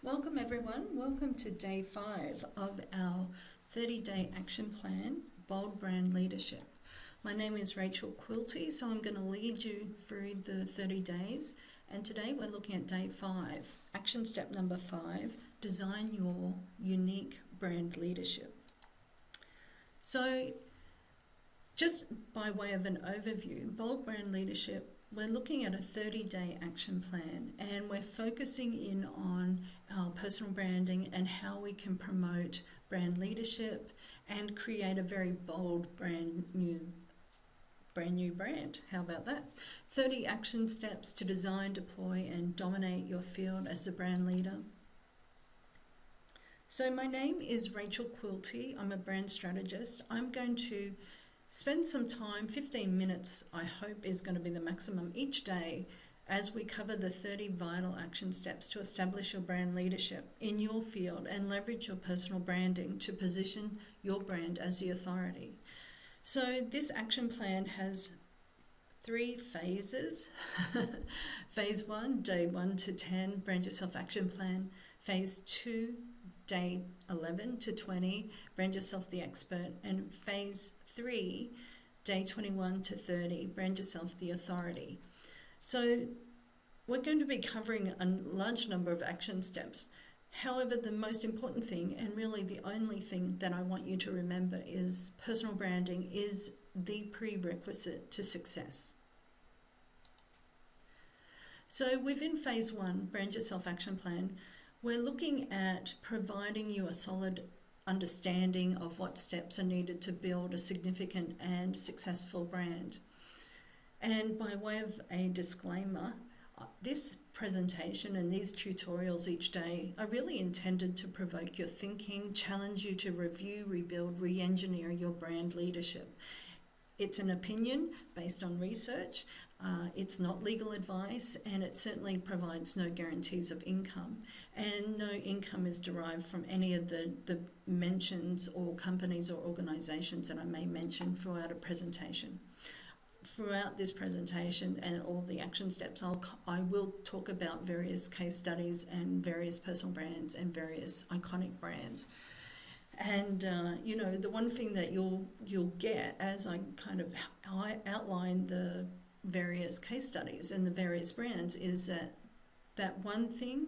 Welcome everyone, welcome to day 5 of our 30-day action plan, Bold Brand Leadership. My name is Rachel Quilty, so I'm going to lead you through the 30 days, and today we're looking at day 5, action step number 5, design your unique brand leadership. So just by way of an overview, Bold Brand Leadership, we're looking at a 30-day action plan, and we're focusing in on our personal branding and how we can promote brand leadership and create a very bold brand new brand. How about that? 30 action steps to design, deploy, and dominate your field as a brand leader. So my name is Rachel Quilty. I'm a brand strategist. I'm going to spend some time, 15 minutes I hope is going to be the maximum each day, as we cover the 30 vital action steps to establish your brand leadership in your field and leverage your personal branding to position your brand as the authority. So this action plan has 3 phases. Phase 1, day 1 to 10, brand yourself action plan. Phase 2, day 11 to 20, brand yourself the expert. And phase 3, day 21 to 30, brand yourself the authority. So we're going to be covering a large number of action steps. However, the most important thing, and really the only thing that I want you to remember, is personal branding is the prerequisite to success. So within phase 1, brand yourself action plan, we're looking at providing you a solid understanding of what steps are needed to build a significant and successful brand. And by way of a disclaimer, this presentation and these tutorials each day are really intended to provoke your thinking, challenge you to review, rebuild, re-engineer your brand leadership. It's an opinion based on research, it's not legal advice, and it certainly provides no guarantees of income. And no income is derived from any of the mentions or companies or organisations that I may mention throughout a presentation. Throughout this presentation and all the action steps, I will talk about various case studies and various personal brands and various iconic brands. And you know, the one thing that you'll get as I kind of outline the various case studies and the various brands is that one thing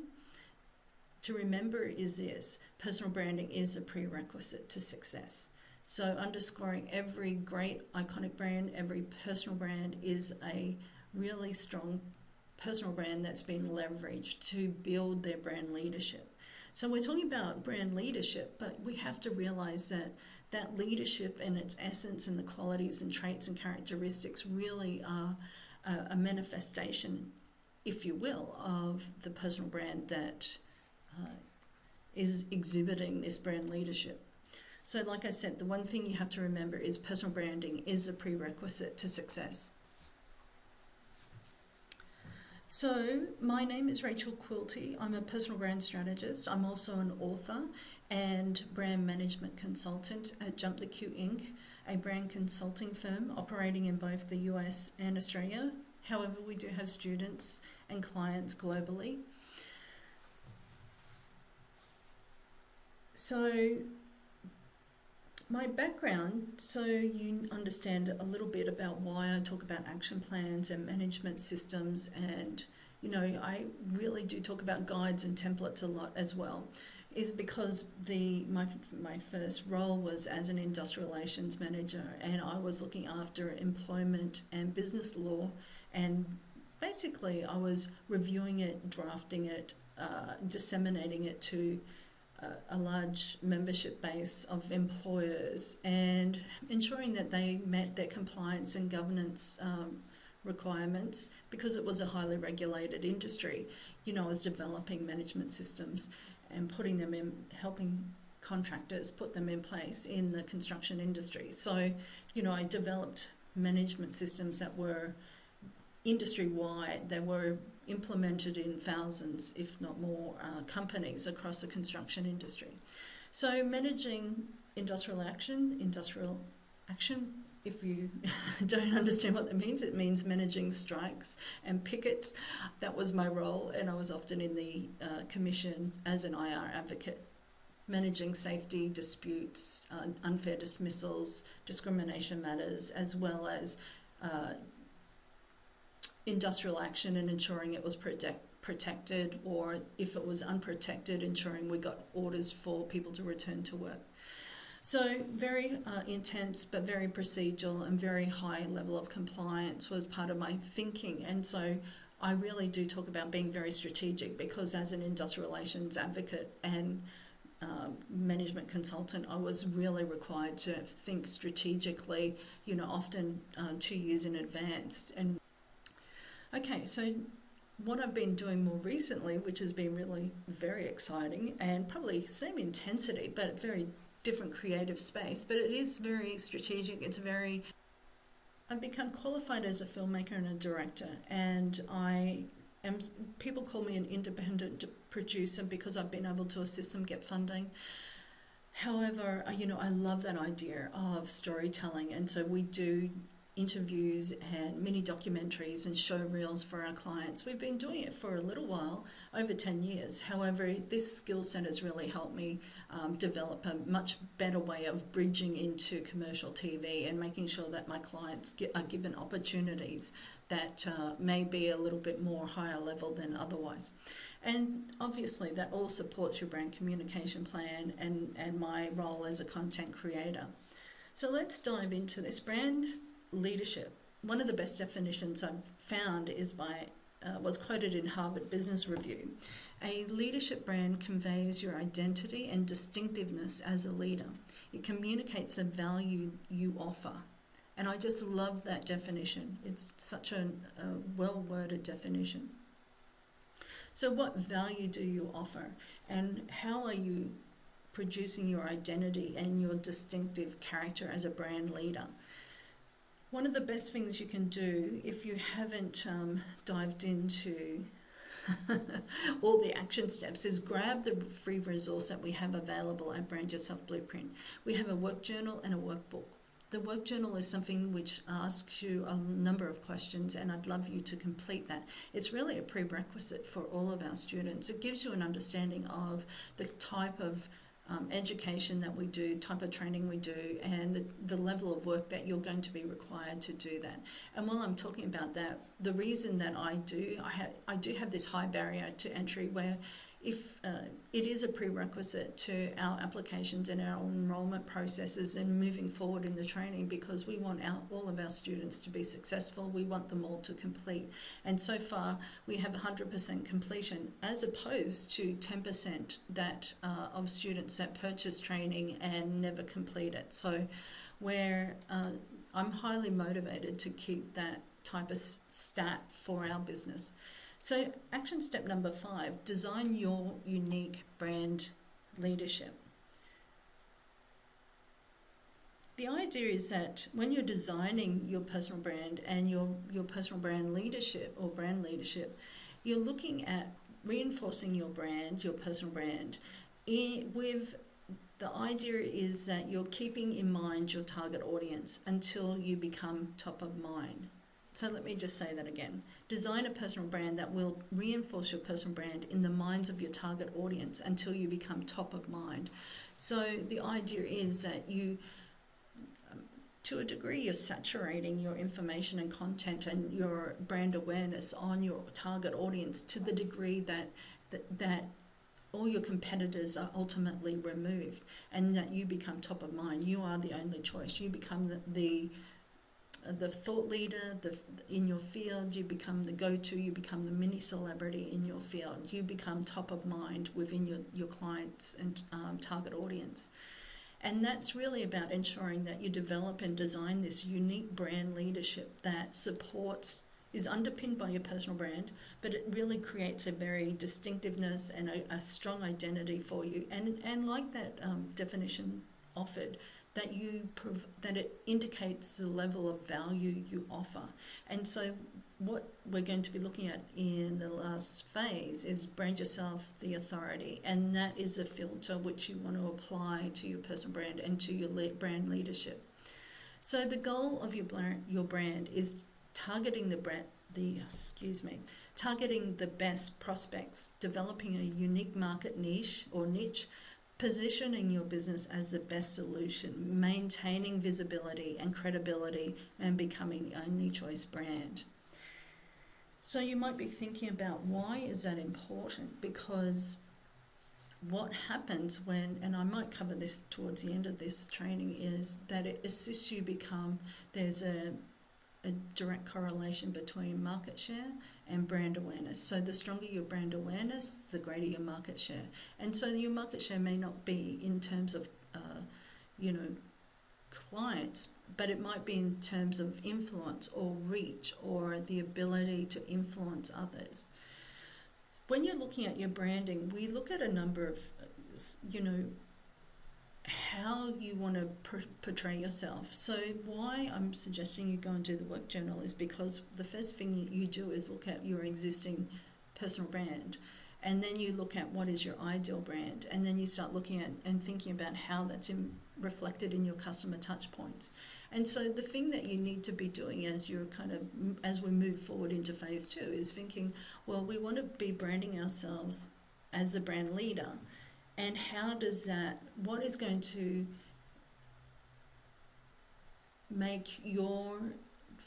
to remember is this: personal branding is a prerequisite to success. So underscoring every great iconic brand, every personal brand is a really strong personal brand that's been leveraged to build their brand leadership. So we're talking about brand leadership, but we have to realize that leadership and its essence and the qualities and traits and characteristics really are a manifestation, if you will, of the personal brand that is exhibiting this brand leadership. So like I said, the one thing you have to remember is personal branding is a prerequisite to success. So my name is Rachel Quilty. I'm a personal brand strategist. I'm also an author and brand management consultant at JumptheQ Inc., a brand consulting firm operating in both the US and Australia. However, we do have students and clients globally. So my background, so you understand a little bit about why I talk about action plans and management systems, and you know, I really do talk about guides and templates a lot as well, is because my first role was as an industrial relations manager, and I was looking after employment and business law, and basically I was reviewing it, drafting it, disseminating it to a large membership base of employers and ensuring that they met their compliance and governance requirements, because it was a highly regulated industry. You know, I was developing management systems and putting them in, helping contractors put them in place in the construction industry. So, you know, I developed management systems that were industry-wide. They were implemented in thousands, if not more, companies across the construction industry. So managing industrial action if you don't understand what that means, it means managing strikes and pickets. That was my role, and I was often in the commission as an IR advocate, managing safety disputes, unfair dismissals, discrimination matters, as well as industrial action and ensuring it was protected, or if it was unprotected, ensuring we got orders for people to return to work. So very intense, but very procedural, and very high level of compliance was part of my thinking. And so I really do talk about being very strategic, because as an industrial relations advocate and management consultant, I was really required to think strategically, often 2 years in advance. And okay, so what I've been doing more recently, which has been really very exciting and probably same intensity, but very different creative space, but it is very strategic. I've become qualified as a filmmaker and a director, and people call me an independent producer because I've been able to assist them get funding. However, I love that idea of storytelling, and so we do interviews and mini documentaries and show reels for our clients. We've been doing it for a little while, over 10 years. However, this skill set has really helped me develop a much better way of bridging into commercial TV and making sure that my clients are given opportunities that may be a little bit more higher level than otherwise. And obviously that all supports your brand communication plan and my role as a content creator. So let's dive into this. Brand leadership. One of the best definitions I've found is was quoted in Harvard Business Review. A leadership brand conveys your identity and distinctiveness as a leader. It communicates the value you offer. And I just love that definition. It's such a well-worded definition. So what value do you offer? And how are you producing your identity and your distinctive character as a brand leader? One of the best things you can do, if you haven't dived into all the action steps, is grab the free resource that we have available at Brand Yourself Blueprint. We have a work journal and a workbook. The work journal is something which asks you a number of questions, and I'd love you to complete that. It's really a prerequisite for all of our students. It gives you an understanding of the type of education that we do, type of training we do, and the level of work that you're going to be required to do that. And while I'm talking about that, the reason that I do have this high barrier to entry, where if it is a prerequisite to our applications and our enrollment processes and moving forward in the training, because we want all of our students to be successful. We want them all to complete. And so far, we have 100% completion, as opposed to 10% of students that purchase training and never complete it. So I'm highly motivated to keep that type of stat for our business. So action step number 5, design your unique brand leadership. The idea is that when you're designing your personal brand and your personal brand leadership or brand leadership, you're looking at reinforcing your brand, your personal brand, with the idea is that you're keeping in mind your target audience until you become top of mind. So let me just say that again. Design a personal brand that will reinforce your personal brand in the minds of your target audience until you become top of mind. So the idea is that to a degree, you're saturating your information and content and your brand awareness on your target audience to the degree that all your competitors are ultimately removed, and that you become top of mind. You are the only choice. You become the thought leader in your field. You become the go-to. You become the mini celebrity in your field. You become top of mind within your clients and target audience. And that's really about ensuring that you develop and design this unique brand leadership that is underpinned by your personal brand, but it really creates a very distinctiveness and a strong identity for you. And like that definition offered, that it indicates the level of value you offer. And so what we're going to be looking at in the last phase is brand yourself the authority, and that is a filter which you want to apply to your personal brand and to your brand leadership. So the goal of your brand is targeting targeting the best prospects, developing a unique market niche, positioning your business as the best solution, maintaining visibility and credibility, and becoming the only choice brand. So you might be thinking about, why is that important? Because what happens when, and I might cover this towards the end of this training, is that it assists you there's a direct correlation between market share and brand awareness. So the stronger your brand awareness, the greater your market share. And so your market share may not be in terms of, clients, but it might be in terms of influence or reach or the ability to influence others. When you're looking at your branding, we look at a number of, how you want to portray yourself. So why I'm suggesting you go and do the work journal is because the first thing you do is look at your existing personal brand, and then you look at what is your ideal brand, and then you start looking at and thinking about how that's reflected in your customer touch points. And so the thing that you need to be doing as we move forward into phase 2 is thinking, well, we want to be branding ourselves as a brand leader. And what is going to make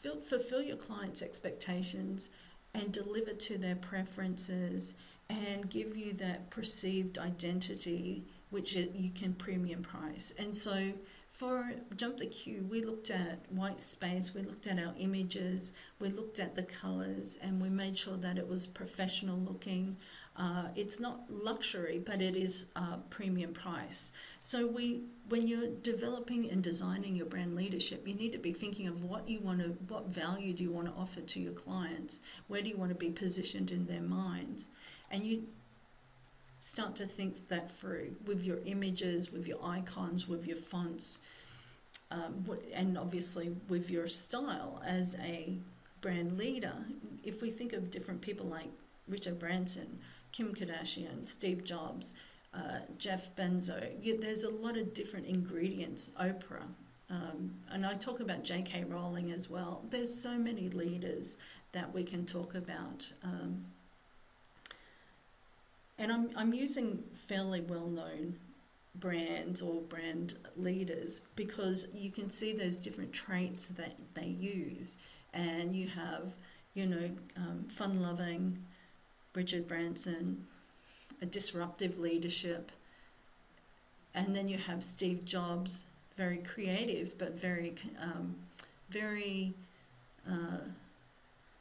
fulfill your clients' expectations and deliver to their preferences and give you that perceived identity which you can premium price. And so for JumptheQ, we looked at white space, we looked at our images, we looked at the colours, and we made sure that it was professional looking. It's not luxury, but it is premium price. So when you're developing and designing your brand leadership, you need to be thinking of what value do you want to offer to your clients? Where do you want to be positioned in their minds? And you start to think that through with your images, with your icons, with your fonts, and obviously with your style as a brand leader. If we think of different people like Richard Branson, Kim Kardashian, Steve Jobs, Jeff Bezos, there's a lot of different ingredients, Oprah, and I talk about J.K. Rowling as well. There's so many leaders that we can talk about. And I'm using fairly well-known brands or brand leaders because you can see those different traits that they use. And you have, fun-loving Richard Branson, a disruptive leadership. And then you have Steve Jobs, very creative, but very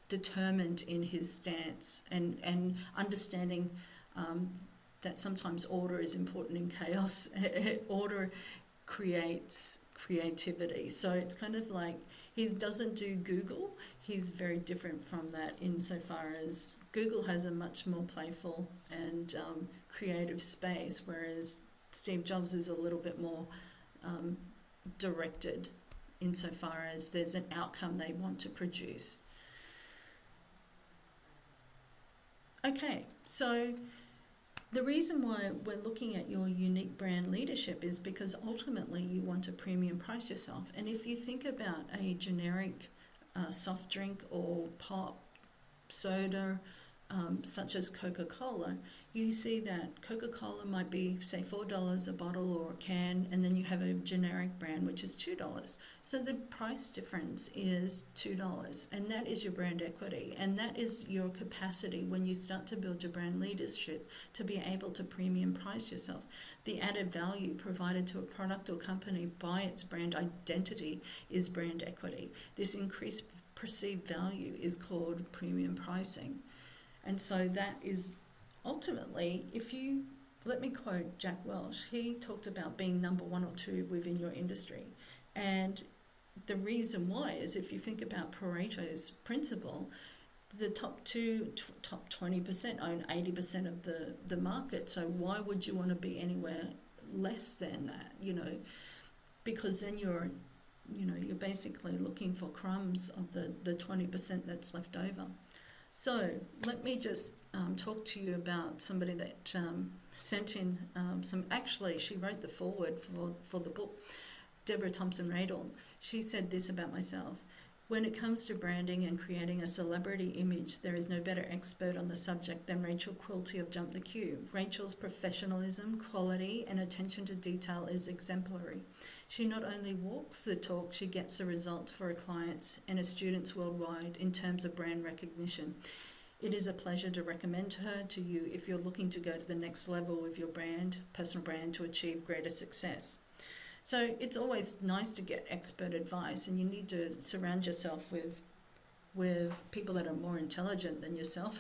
determined in his stance and understanding that sometimes order is important in chaos. Order creates creativity. So it's kind of like he doesn't do Google. He's very different from that insofar as Google has a much more playful and creative space, whereas Steve Jobs is a little bit more directed insofar as there's an outcome they want to produce. Okay, so the reason why we're looking at your unique brand leadership is because ultimately you want to premium price yourself. And if you think about a generic soft drink or pop soda, such as Coca-Cola, you see that Coca-Cola might be, say, $4 a bottle or a can, and then you have a generic brand which is $2. So the price difference is $2, and that is your brand equity, and that is your capacity when you start to build your brand leadership to be able to premium price yourself. The added value provided to a product or company by its brand identity is brand equity. This increased perceived value is called premium pricing. And so that is ultimately, let me quote Jack Welch, he talked about being number 1 or 2 within your industry. And the reason why is if you think about Pareto's principle, the top 20% own 80% of the market. So why would you want to be anywhere less than that, because then you're basically looking for crumbs of the 20% that's left over. So let me just talk to you about somebody that sent in actually she wrote the foreword for the book. Deborah Thompson-Radel, she said this about myself: when it comes to branding and creating a celebrity image, there is no better expert on the subject than Rachel Quilty of JumptheQ. Rachel's professionalism, quality, and attention to detail is exemplary. She not only walks the talk, she gets the results for her clients and her students worldwide in terms of brand recognition. It is a pleasure to recommend her to you if you're looking to go to the next level with your brand, personal brand, to achieve greater success. So it's always nice to get expert advice, and you need to surround yourself with people that are more intelligent than yourself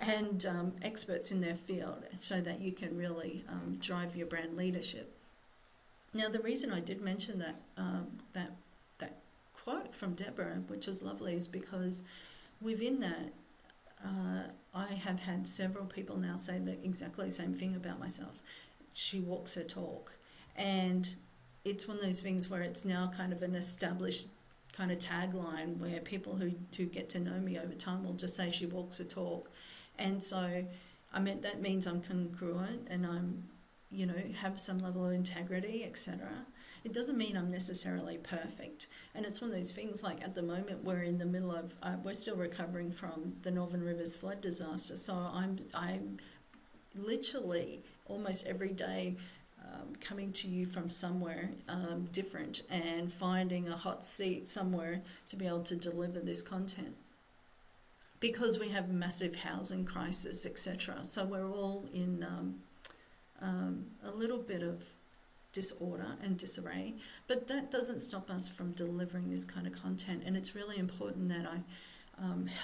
and experts in their field, so that you can really drive your brand leadership. Now, the reason I did mention that quote from Deborah, which was lovely, is because within that, I have had several people now say exactly the same thing about myself. She walks her talk. And it's one of those things where it's now kind of an established kind of tagline, where people who get to know me over time will just say she walks her talk. And so that means I'm congruent and I'm, have some level of integrity, etc. It doesn't mean I'm necessarily perfect. And it's one of those things, like at the moment we're in the middle of, we're still recovering from the Northern Rivers flood disaster. So I'm literally almost every day coming to you from somewhere different and finding a hot seat somewhere to be able to deliver this content, because we have massive housing crisis, etc. So we're all in a little bit of disorder and disarray, but that doesn't stop us from delivering this kind of content. And it's really important that I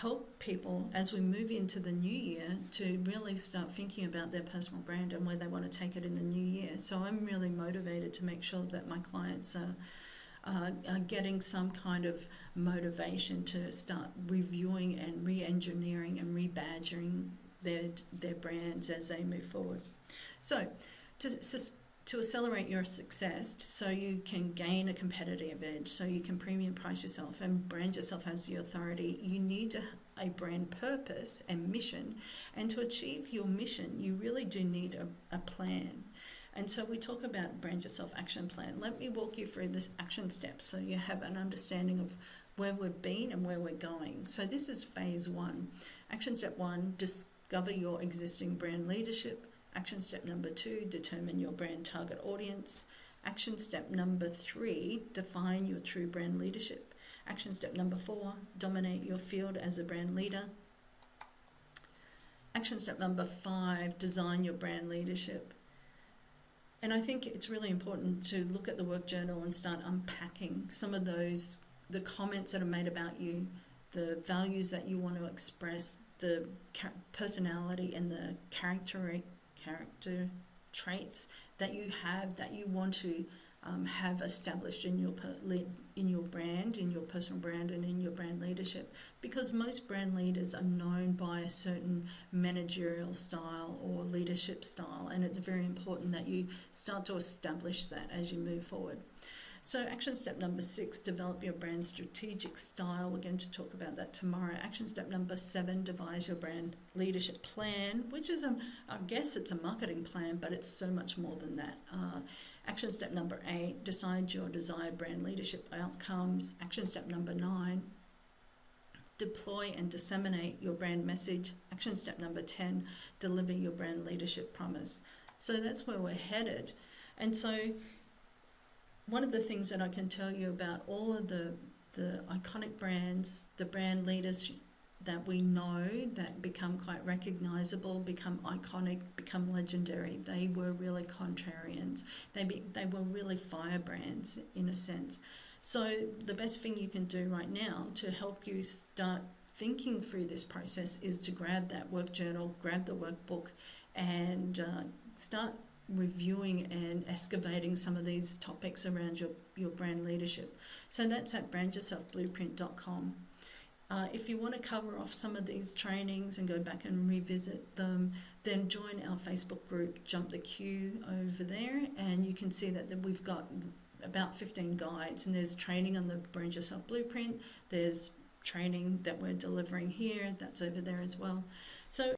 help people as we move into the new year to really start thinking about their personal brand and where they want to take it in the new year. So I'm really motivated to make sure that my clients are getting some kind of motivation to start reviewing and re-engineering and rebadging their brands as they move forward. So to accelerate your success, so you can gain a competitive edge, so you can premium price yourself and brand yourself as the authority, you need a brand purpose and mission. And to achieve your mission, you really do need a plan. And so we talk about brand yourself action plan. Let me walk you through this action steps so you have an understanding of where we've been and where we're going. So this is phase 1. Action step 1, discover your existing brand leadership. Action step number 2, determine your brand target audience. Action step number 3, define your true brand leadership. Action step number 4, dominate your field as a brand leader. Action step number 5, design your brand leadership. And I think it's really important to look at the work journal and start unpacking some of those, the comments that are made about you, the values that you want to express, the personality and the character traits that you have, that you want to have established in your brand, in your personal brand, and in your brand leadership. Because most brand leaders are known by a certain managerial style or leadership style, and it's very important that you start to establish that as you move forward. So action step number 6, develop your brand strategic style. We're going to talk about that tomorrow. Action step number 7, devise your brand leadership plan, which is, I guess it's a marketing plan, but it's so much more than that. Action step number 8, decide your desired brand leadership outcomes. Action step number 9, deploy and disseminate your brand message. Action step number 10, deliver your brand leadership promise. So that's where we're headed. And so one of the things that I can tell you about all of the iconic brands, the brand leaders that we know that become quite recognizable, become iconic, become legendary, they were really contrarians. They were really firebrands in a sense. So the best thing you can do right now to help you start thinking through this process is to grab that work journal, grab the workbook, and start reviewing and excavating some of these topics around your brand leadership. So that's at brandyourselfblueprint.com. If you want to cover off some of these trainings and go back and revisit them, then join our Facebook group, JumptheQ, over there, and you can see that we've got about 15 guides, and there's training on the Brand Yourself Blueprint, there's training that we're delivering here, that's over there as well.